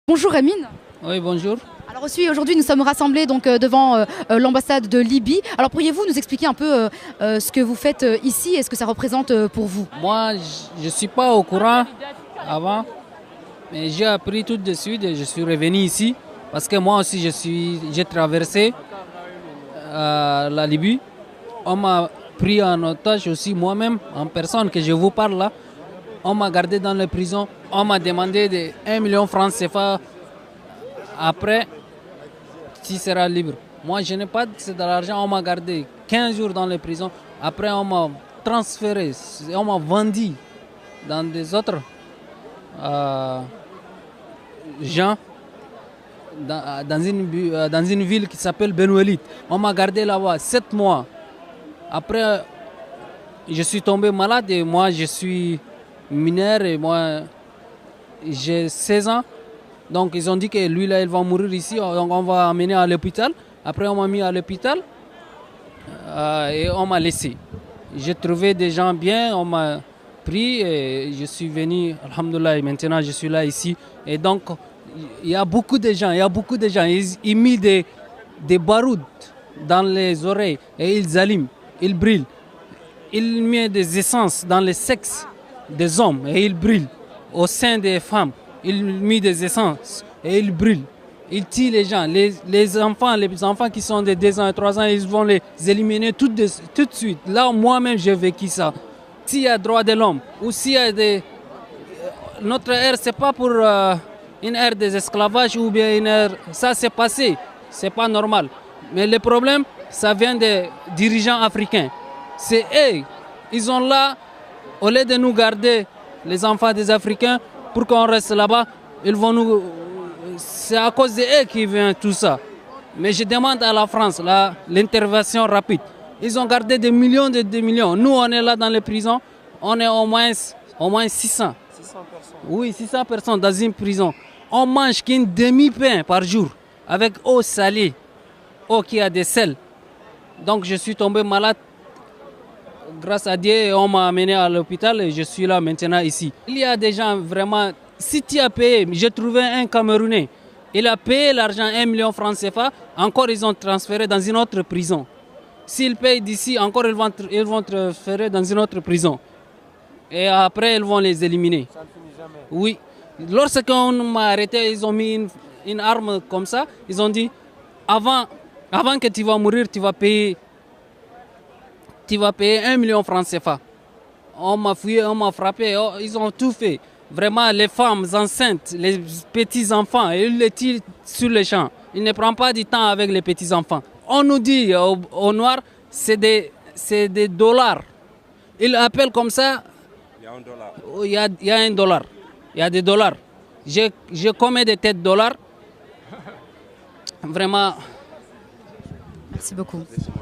Bonjour Amine. Oui, bonjour. Alors aujourd'hui nous sommes rassemblés donc devant l'ambassade de Libye. Alors pourriez-vous nous expliquer un peu ce que vous faites ici et ce que ça représente pour vous? Moi, je ne suis pas au courant avant, mais j'ai appris tout de suite et je suis revenu ici parce que moi aussi j'ai traversé la Libye. On m'a pris en otage aussi moi-même, en personne que je vous parle là. On m'a gardé dans les prisons. On m'a demandé de 1 million de francs CFA après, tu seras libre. Moi, je n'ai pas de l'argent. On m'a gardé 15 jours dans les prisons. Après, on m'a transféré. On m'a vendu dans des autres gens dans une ville qui s'appelle Benouelit. On m'a gardé là-bas 7 mois. Après, je suis tombé malade et moi, je suis mineur et moi, j'ai 16 ans. Donc, ils ont dit que lui, là, il va mourir ici. Donc, on va amener à l'hôpital. Après, on m'a mis à l'hôpital et on m'a laissé. J'ai trouvé des gens bien, on m'a pris et je suis venu, alhamdoulilah, et maintenant je suis là ici. Et donc, il y a beaucoup de gens, Ils mettent des barouds dans les oreilles et ils allument, ils brûlent. Ils mettent des essences dans les sexes des hommes et ils brûlent. Au sein des femmes, ils mettent des essences et ils brûlent. Ils tuent les gens. Les enfants qui sont de 2 ans et 3 ans, ils vont les éliminer tout de suite. Là, moi-même, j'ai vécu ça. S'il y a droit de l'homme ou s'il y a des... Notre ère, ce n'est pas pour une ère des esclavages ou bien une ère... Ça, c'est passé. Ce n'est pas normal. Mais le problème, ça vient des dirigeants africains. C'est eux. Ils sont là, au lieu de nous garder, les enfants des Africains, pour qu'on reste là-bas, ils vont nous... C'est à cause d'eux qui vient tout ça. Mais je demande à la France l'intervention rapide. Ils ont gardé des millions et des millions. Nous, on est là dans les prisons. On est au moins 600. 600 personnes. Oui, 600 personnes dans une prison. On mange qu'une demi-pain par jour avec eau salée, eau qui a des sels. Donc je suis tombé malade. Grâce à Dieu, on m'a amené à l'hôpital et je suis là maintenant ici. Il y a des gens vraiment... Si tu as payé, j'ai trouvé un Camerounais. Il a payé l'argent, 1 million de francs CFA. Encore, ils ont transféré dans une autre prison. S'ils payent d'ici, encore, ils vont transférer dans une autre prison. Et après, ils vont les éliminer. Ça ne finit jamais. Oui. Lorsqu'on m'a arrêté, ils ont mis une arme comme ça. Ils ont dit, avant que tu vas mourir, tu vas payer 1 million de francs CFA. On m'a fouillé, on m'a frappé, ils ont tout fait. Vraiment, les femmes enceintes, les petits-enfants, ils les tirent sur les champs. Ils ne prennent pas du temps avec les petits-enfants. On nous dit au noir, c'est des dollars. Ils appellent comme ça. Il y a un dollar. Il y a un dollar. Il y a des dollars. J'ai combien de têtes de dollars? Vraiment. Merci beaucoup.